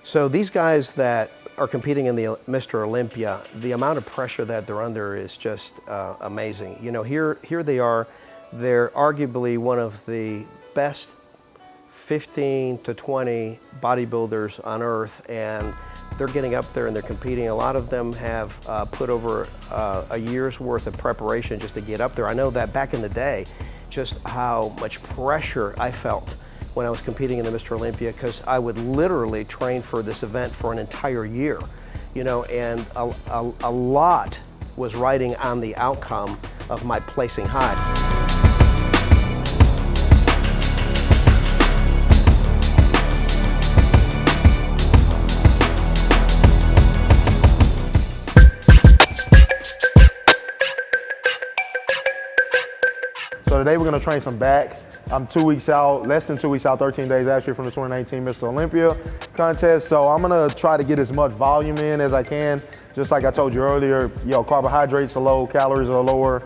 So these guys that are competing in the Mr. Olympia, the amount of pressure that they're under is just amazing. You know, here they are. They're arguably one of the best 15 to 20 bodybuilders on earth, and they're getting up there and they're competing. A lot of them have put over a year's worth of preparation just to get up there. I know that back in the day, just how much pressure I felt when I was competing in the Mr. Olympia, because I would literally train for this event for an entire year, you know, and a lot was riding on the outcome of my placing high. So today we're gonna train some back. I'm 2 weeks out, less than 2 weeks out, 13 days actually from the 2019 Mr. Olympia contest. So I'm gonna try to get as much volume in as I can. Just like I told you earlier, carbohydrates are low, calories are lower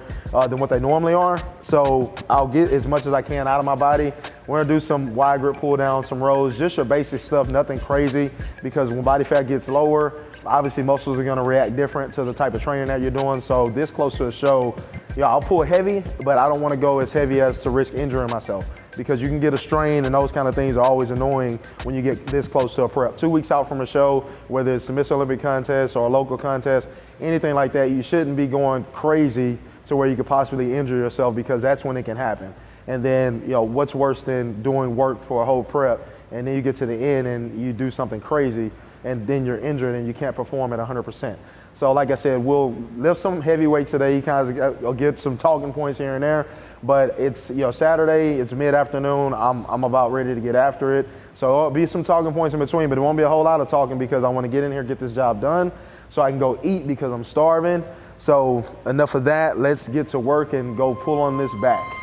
than what they normally are. So I'll get as much as I can out of my body. We're gonna do some wide grip pull down, some rows, just your basic stuff, nothing crazy, because when body fat gets lower, obviously muscles are gonna react different to the type of training that you're doing. So this close to a show, I'll pull heavy, but I don't wanna go as heavy as to risk injuring myself, because you can get a strain and those kind of things are always annoying when you get this close to a prep. 2 weeks out from a show, whether it's a Mr. Olympic contest or a local contest, anything like that, you shouldn't be going crazy to where you could possibly injure yourself, because that's when it can happen. And then, what's worse than doing work for a whole prep and then you get to the end and you do something crazy and then you're injured and you can't perform at 100%. So like I said, we'll lift some heavy weights today. You kind of get some talking points here and there, but it's Saturday, it's mid-afternoon, I'm about ready to get after it. So there'll be some talking points in between, but it won't be a whole lot of talking, because I want to get in here, get this job done so I can go eat, because I'm starving. So enough of that, let's get to work and go pull on this back.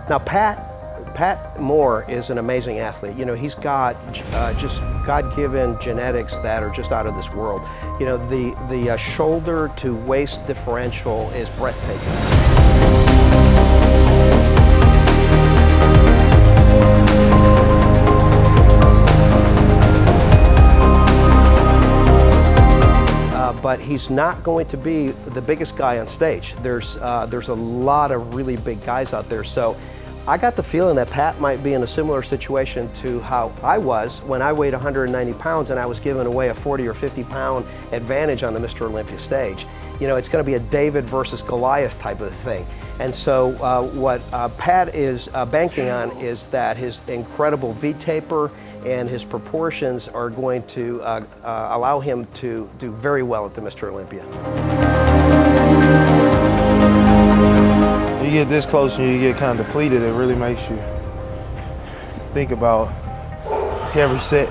Now Pat Moore is an amazing athlete. You know, he's got just God-given genetics that are just out of this world. You know, the shoulder to waist differential is breathtaking. But he's not going to be the biggest guy on stage. There's a lot of really big guys out there. So I got the feeling that Pat might be in a similar situation to how I was when I weighed 190 pounds and I was giving away a 40 or 50 pound advantage on the Mr. Olympia stage. You know, it's going to be a David versus Goliath type of thing. And so what Pat is banking on is that his incredible V-taper and his proportions are going to allow him to do very well at the Mr. Olympia. You get this close and you get kind of depleted, it really makes you think about every set.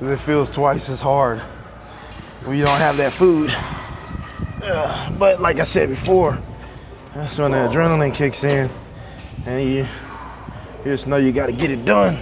It feels twice as hard when you don't have that food. But like I said before, that's when the adrenaline kicks in and you just know you got to get it done.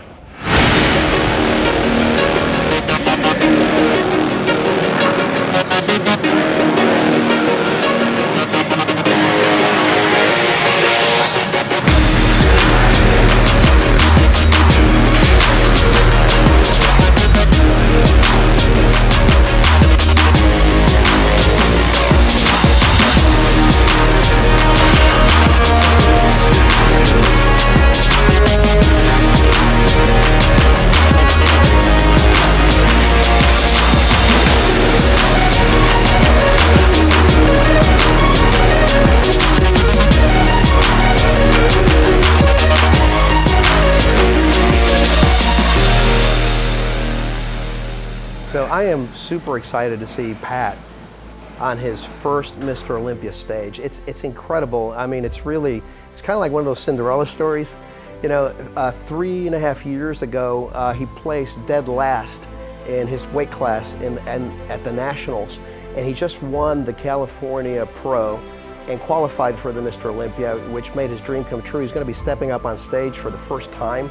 So I am super excited to see Pat on his first Mr. Olympia stage. It's incredible. I mean, it's kind of like one of those Cinderella stories. You know, 3.5 years ago, he placed dead last in his weight class at the Nationals, and he just won the California Pro and qualified for the Mr. Olympia, which made his dream come true. He's going to be stepping up on stage for the first time.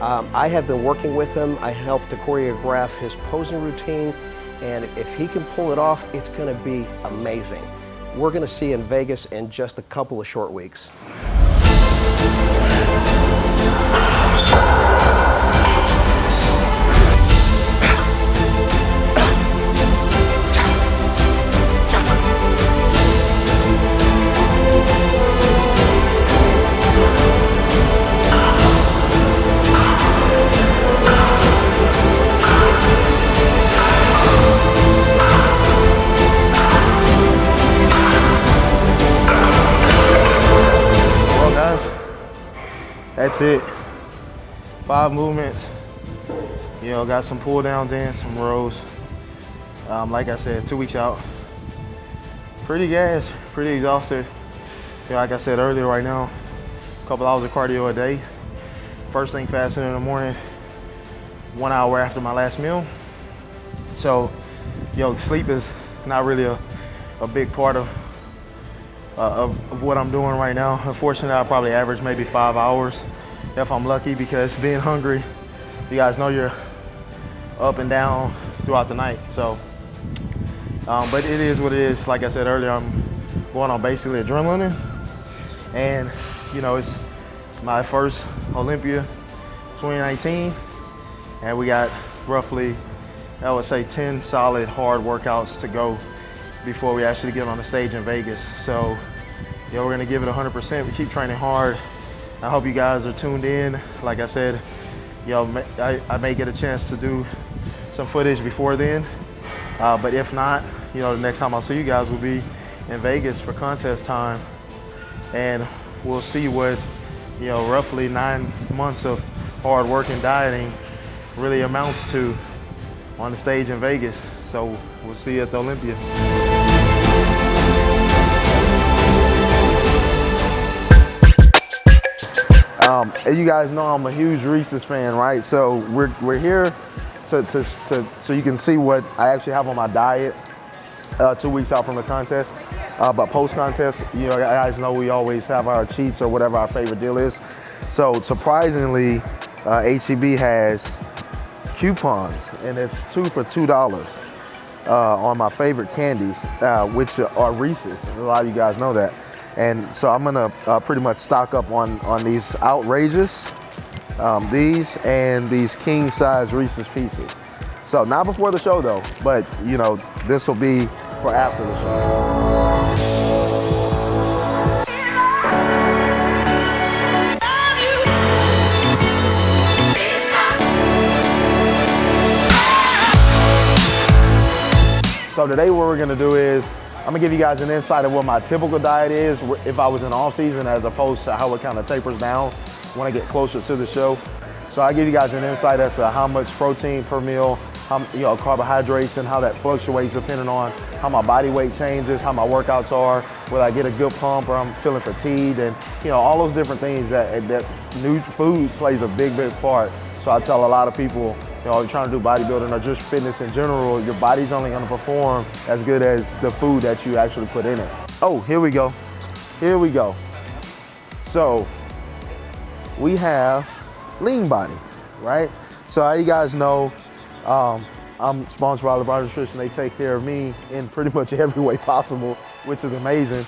I have been working with him. I helped to choreograph his posing routine, and if he can pull it off, it's going to be amazing. We're going to see in Vegas in just a couple of short weeks. That's it. 5 movements. You know, got some pull downs in, some rows. Like I said, 2 weeks out. Pretty gassed, pretty exhausted. You know, like I said earlier, right now, a couple hours of cardio a day. First thing fasting in the morning, 1 hour after my last meal. So, yo, sleep is not really a big part of what I'm doing right now. Unfortunately, I probably average maybe 5 hours if I'm lucky, because being hungry, you guys know you're up and down throughout the night. So, but it is what it is. Like I said earlier, I'm going on basically adrenaline. And, you know, it's my first Olympia 2019. And we got roughly, I would say, 10 solid hard workouts to go before we actually get on the stage in Vegas. So, you know, we're gonna give it 100%. We keep training hard. I hope you guys are tuned in. Like I said, you know, I may get a chance to do some footage before then. But if not, you know, the next time I'll see you guys will be in Vegas for contest time. And we'll see what, you know, roughly 9 months of hard work and dieting really amounts to on the stage in Vegas. So we'll see you at the Olympia. As you guys know, I'm a huge Reese's fan, right? So we're here so you can see what I actually have on my diet 2 weeks out from the contest. But post-contest, you know, guys know we always have our cheats or whatever our favorite deal is. So surprisingly, HEB has coupons, and it's 2 for $2 on my favorite candies, which are Reese's. A lot of you guys know that. And so I'm gonna pretty much stock up on these outrageous, these and these king size Reese's Pieces. So not before the show though, but you know, this will be for after the show. So today what we're gonna do is, I'm gonna give you guys an insight of what my typical diet is if I was in off season, as opposed to how it kind of tapers down when I get closer to the show. So I give you guys an insight as to how much protein per meal, how, you know, carbohydrates, and how that fluctuates depending on how my body weight changes, how my workouts are, whether I get a good pump or I'm feeling fatigued, and you know, all those different things that new food plays a big part. So I tell a lot of people, you know, you're trying to do bodybuilding or just fitness in general, your body's only gonna perform as good as the food that you actually put in it. Oh, here we go. Here we go. So we have Lean Body, right? So how you guys know, I'm sponsored by Labrada Nutrition. They take care of me in pretty much every way possible, which is amazing.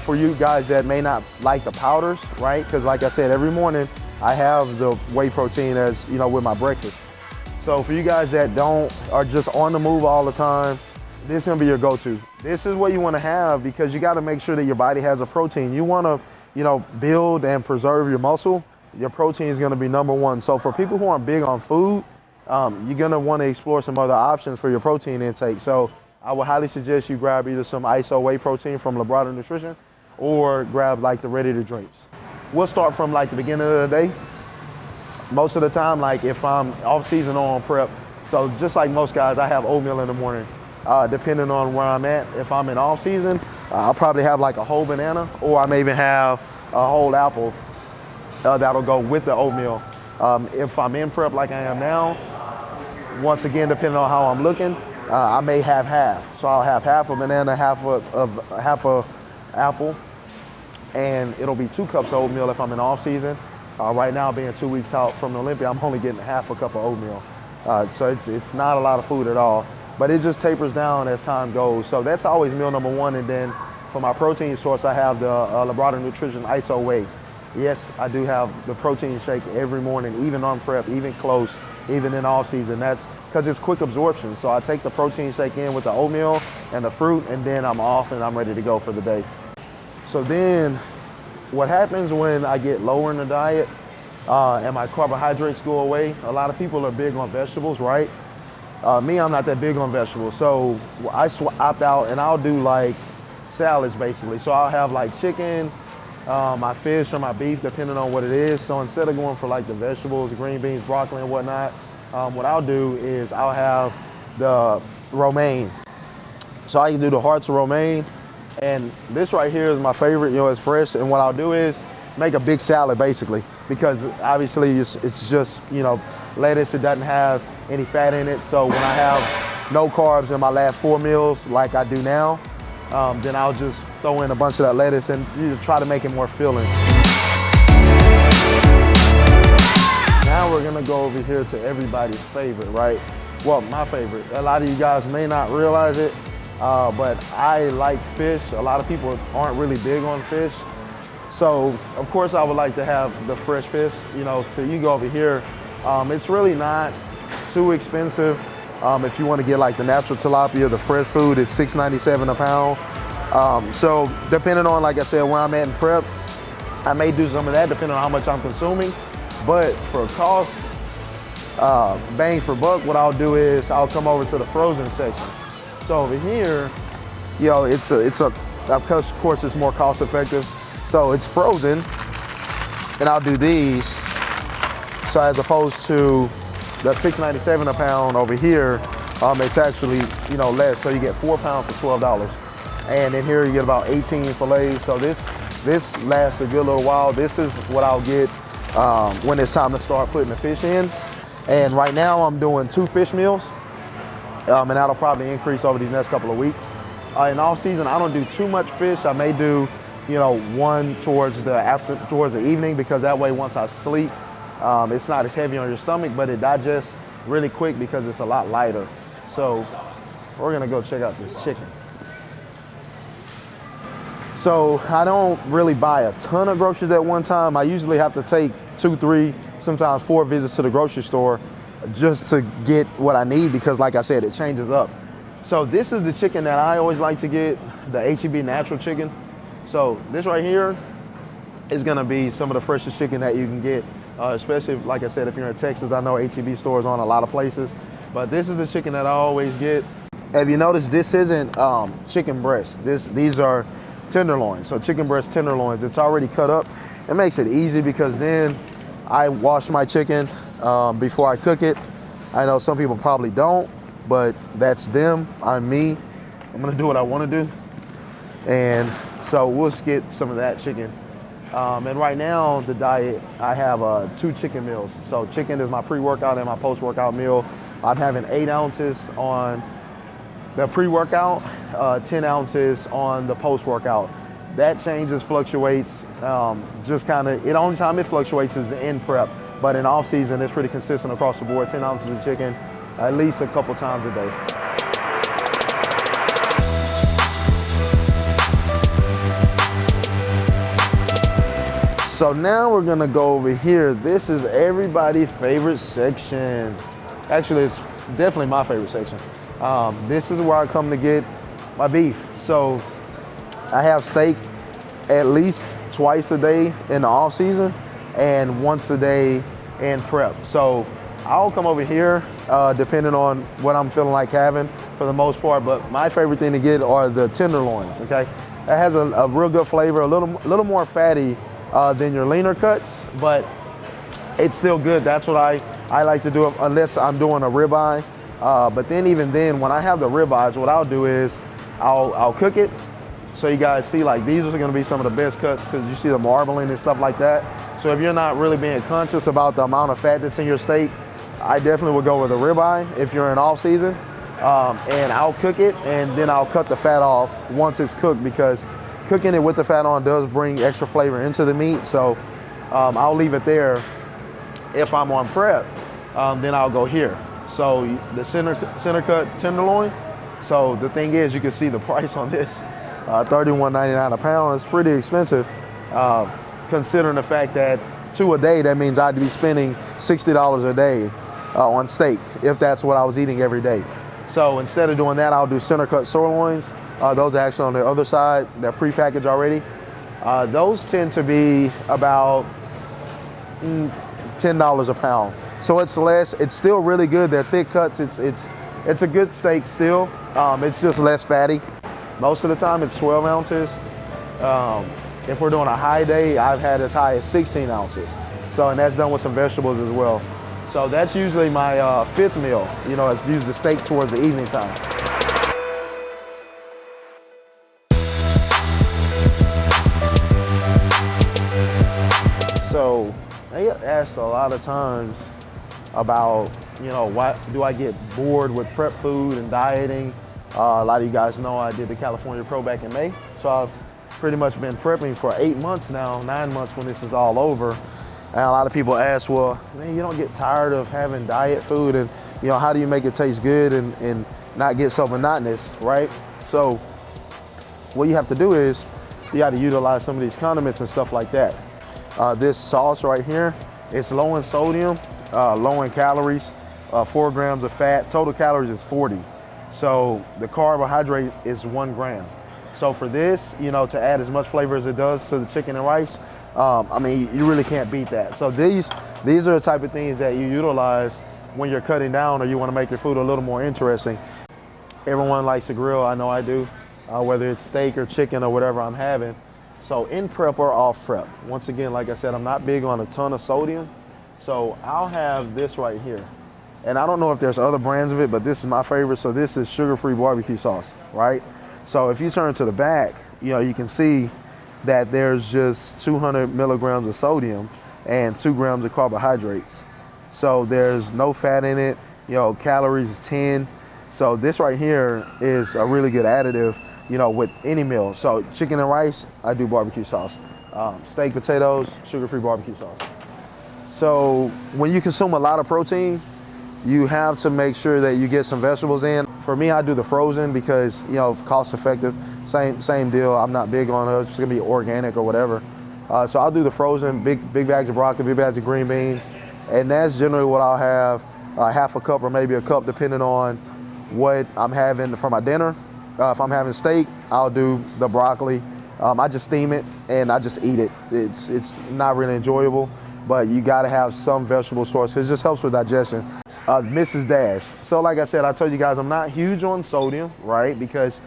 For you guys that may not like the powders, right? Because like I said, every morning I have the whey protein as, you know, with my breakfast. So for you guys that are just on the move all the time, this is gonna be your go-to. This is what you wanna have, because you gotta make sure that your body has a protein. You wanna, you know, build and preserve your muscle. Your protein is gonna be #1. So for people who aren't big on food, you're gonna wanna explore some other options for your protein intake. So I would highly suggest you grab either some ISO whey protein from Labrada Nutrition, or grab like the ready to drinks. We'll start from like the beginning of the day. Most of the time, like if I'm off season or on prep, so just like most guys, I have oatmeal in the morning. Depending on where I'm at, if I'm in off season, I'll probably have like a whole banana, or I may even have a whole apple that'll go with the oatmeal. If I'm in prep like I am now, once again, depending on how I'm looking, I may have half. So I'll have half a banana, half a apple, and it'll be 2 cups of oatmeal if I'm in off season. Right now, being 2 weeks out from the Olympia, I'm only getting half a cup of oatmeal. So it's not a lot of food at all, but it just tapers down as time goes. So that's always meal #1. And then for my protein source, I have the Labrada Nutrition ISO whey. Yes, I do have the protein shake every morning, even on prep, even close, even in off season. That's because it's quick absorption. So I take the protein shake in with the oatmeal and the fruit, and then I'm off and I'm ready to go for the day. So then what happens when I get lower in the diet and my carbohydrates go away? A lot of people are big on vegetables, right? Me, I'm not that big on vegetables. So I opt out and I'll do like salads basically. So I'll have like chicken, my fish or my beef, depending on what it is. So instead of going for like the vegetables, green beans, broccoli, and whatnot, what I'll do is I'll have the romaine. So I can do the hearts of romaine, and this right here is my favorite. You know, it's fresh. And what I'll do is make a big salad, basically, because obviously it's just, you know, lettuce. It doesn't have any fat in it. So when I have no carbs in my last 4 meals, like I do now, then I'll just throw in a bunch of that lettuce and you just try to make it more filling. Now we're gonna go over here to everybody's favorite, right? Well, my favorite. A lot of you guys may not realize it, but I like fish. A lot of people aren't really big on fish. So, of course, I would like to have the fresh fish, you know, so you go over here. It's really not too expensive. If you want to get like the natural tilapia, the fresh food is $6.97 a pound. So depending on, like I said, where I'm at in prep, I may do some of that depending on how much I'm consuming. But for cost, bang for buck, what I'll do is I'll come over to the frozen section. So over here, you know, of course it's more cost effective. So it's frozen, and I'll do these. So as opposed to the $6.97 a pound over here, it's actually, you know, less. So you get 4 pounds for $12. And in here you get about 18 fillets. So this lasts a good little while. This is what I'll get when it's time to start putting the fish in. And right now I'm doing 2 fish meals, and that'll probably increase over these next couple of weeks. In off season, I don't do too much fish. I may do, you know, one towards the evening, because that way once I sleep, it's not as heavy on your stomach, but it digests really quick because it's a lot lighter. So we're gonna go check out this chicken. So I don't really buy a ton of groceries at one time. I usually have to take 2, 3, sometimes 4 visits to the grocery store just to get what I need, because like I said, it changes up. So this is the chicken that I always like to get, the H-E-B natural chicken. So this right here is gonna be some of the freshest chicken that you can get, especially, like I said, if you're in Texas. I know H-E-B stores on a lot of places, but this is the chicken that I always get. Have you noticed this isn't chicken breast? These are tenderloins. So chicken breast tenderloins, it's already cut up. It makes it easy because then I wash my chicken before I cook it. I know some people probably don't, but that's them. I'm me. I'm gonna do what I wanna do. And so we'll just get some of that chicken. And right now, the diet, I have 2 chicken meals. So chicken is my pre-workout and my post-workout meal. I'm having 8 ounces on the pre-workout, 10 ounces on the post-workout. That changes, fluctuates, just kind of, the only time it fluctuates is in prep. But in off season, it's pretty consistent across the board, 10 ounces of chicken, at least a couple times a day. So now we're gonna go over here. This is everybody's favorite section. Actually, it's definitely my favorite section. This is where I come to get my beef. So I have steak at least twice a day in the off season and once a day in prep. So I'll come over here depending on what I'm feeling like having for the most part, but my favorite thing to get are the tenderloins, okay? That has a real good flavor, a little more fatty than your leaner cuts, but it's still good. That's what I like to do unless I'm doing a ribeye. But then even then, when I have the ribeyes, what I'll do is I'll cook it. So you guys see, like, these are gonna be some of the best cuts because you see the marbling and stuff like that. So if you're not really being conscious about the amount of fat that's in your steak, I definitely would go with a ribeye if you're in off season. And I'll cook it and then I'll cut the fat off once it's cooked, because cooking it with the fat on does bring extra flavor into the meat. So I'll leave it there. If I'm on prep, then I'll go here. So the center cut tenderloin. So the thing is, you can see the price on this, $31.99 a pound. It's pretty expensive, considering the fact that 2 a day, that means I'd be spending $60 a day on steak if that's what I was eating every day. So instead of doing that, I'll do center cut sirloins. Those are actually on the other side. They're pre-packaged already. Those tend to be about $10 a pound. So it's less. It's still really good. They're thick cuts. It's a good steak still. It's just less fatty. Most of the time it's 12 ounces. If we're doing a high day, I've had as high as 16 ounces. So, and that's done with some vegetables as well. So that's usually my fifth meal. You know, it's usually the steak towards the evening time. So I get asked a lot of times about, you know, why do I get bored with prep food and dieting? A lot of you guys know I did the California Pro back in May. So I've pretty much been prepping for 8 months now, 9 months when this is all over. And a lot of people ask, well, man, you don't get tired of having diet food, and you know, how do you make it taste good and not get so monotonous, right? So what you have to do is you got to utilize some of these condiments and stuff like that. This sauce right here, it's low in sodium, low in calories, 4 grams of fat. Total calories is 40. So the carbohydrate is 1 gram. So for this, you know, to add as much flavor as it does to the chicken and rice, I mean, you really can't beat that. So these are the type of things that you utilize when you're cutting down or you want to make your food a little more interesting. Everyone likes to grill, I know I do, whether it's steak or chicken or whatever I'm having. So in prep or off prep, once again, like I said, I'm not big on a ton of sodium. So I'll have this right here. And I don't know if there's other brands of it, but this is my favorite. So this is sugar-free barbecue sauce, right? So if you turn to the back, you know, you can see that there's just 200 milligrams of sodium and 2 grams of carbohydrates. So there's no fat in it, you know, calories 10. So this right here is a really good additive, you know, with any meal. So chicken and rice, I do barbecue sauce. Steak, potatoes, sugar-free barbecue sauce. So when you consume a lot of protein, you have to make sure that you get some vegetables in. For me, I do the frozen because, you know, cost effective. Same deal. I'm not big on it. It's gonna be organic or whatever. So I'll do the frozen, big bags of broccoli, big bags of green beans. And that's generally what I'll have, half a cup or maybe a cup, depending on what I'm having for my dinner. If I'm having steak, I'll do the broccoli. I just steam it and I just eat it. It's not really enjoyable, but you gotta have some vegetable source. It just helps with digestion. Mrs. Dash. So like I said, I told you guys I'm not huge on sodium, right? Because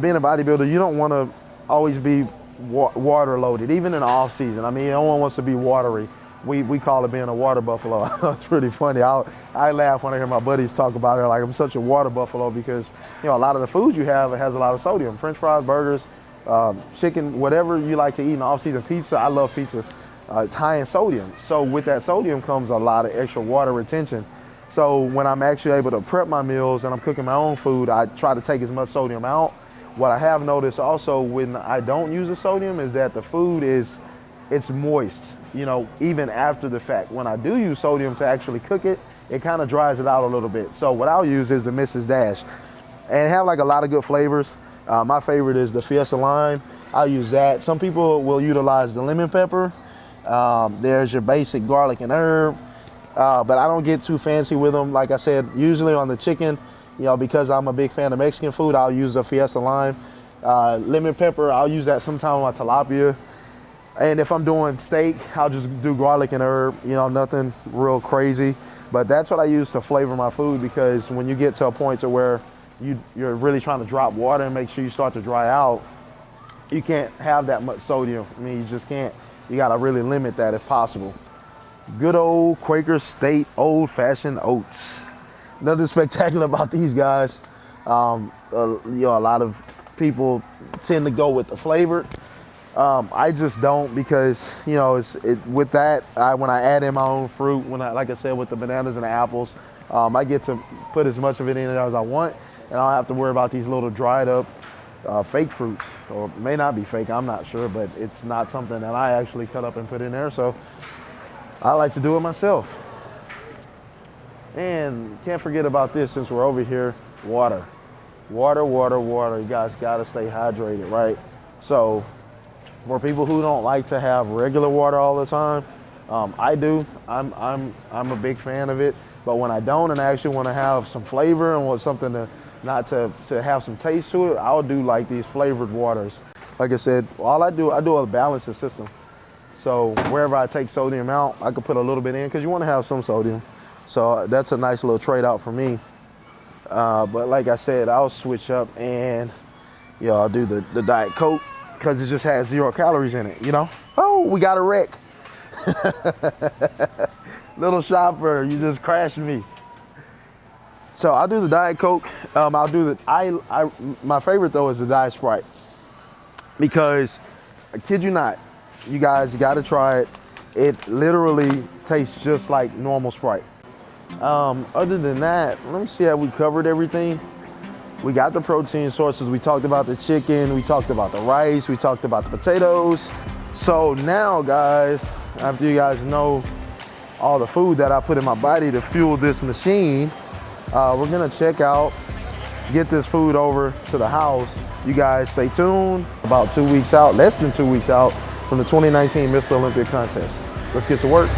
being a bodybuilder, you don't want to always be water loaded, even in the off season. I mean, no one wants to be watery. We call it being a water buffalo. It's pretty funny. I laugh when I hear my buddies talk about it. Like, I'm such a water buffalo because, you know, a lot of the food you have, it has a lot of sodium. French fries, burgers, chicken, whatever you like to eat in the off season. Pizza, I love pizza. It's high in sodium. So with that sodium comes a lot of extra water retention. So when I'm actually able to prep my meals and I'm cooking my own food, I try to take as much sodium out. What I have noticed also when I don't use the sodium is that the food it's moist, you know, even after the fact. When I do use sodium to actually cook it, it kind of dries it out a little bit. So what I'll use is the Mrs. Dash and have like a lot of good flavors. My favorite is the Fiesta lime. I'll use that. Some people will utilize the lemon pepper. There's your basic garlic and herb. But I don't get too fancy with them. Like I said, usually on the chicken, you know, because I'm a big fan of Mexican food, I'll use the Fiesta lime. Lemon pepper, I'll use that sometime on my tilapia. And if I'm doing steak, I'll just do garlic and herb, you know, nothing real crazy. But that's what I use to flavor my food, because when you get to a point to where you're really trying to drop water and make sure you start to dry out, you can't have that much sodium. I mean, you just can't. You gotta really limit that if possible. Good old Quaker State old-fashioned oats. Nothing spectacular about these guys. You know, a lot of people tend to go with the flavored. I just don't, because, you know, with that, when I add in my own fruit, like I said, with the bananas and the apples, I get to put as much of it in as I want, and I don't have to worry about these little dried up fake fruits, or may not be fake, I'm not sure, but it's not something that I actually cut up and put in there, so I like to do it myself. And can't forget about this since we're over here, water. Water, water, water. You guys gotta stay hydrated, right? So for people who don't like to have regular water all the time, I do. I'm a big fan of it. But when I don't and I actually want to have some flavor and want something to have some taste to it, I'll do like these flavored waters. Like I said, I do a balancing system. So wherever I take sodium out, I could put a little bit in, because you want to have some sodium. So that's a nice little trade out for me. But like I said, I'll switch up and, you know, I'll do the Diet Coke. because it just has 0 calories in it, you know? Oh, we got a wreck. Little shopper, you just crashed me. So I'll do the Diet Coke. I'll do the, my favorite though is the Diet Sprite, because I kid you not, you guys, you gotta try it. It literally tastes just like normal Sprite. Other than that, let me see how we covered everything. We got the protein sources. We talked about the chicken. We talked about the rice. We talked about the potatoes. So now, guys, after you guys know all the food that I put in my body to fuel this machine, we're gonna check out, get this food over to the house. You guys stay tuned. About 2 weeks out, less than 2 weeks out from the 2019 Mr. Olympia contest. Let's get to work.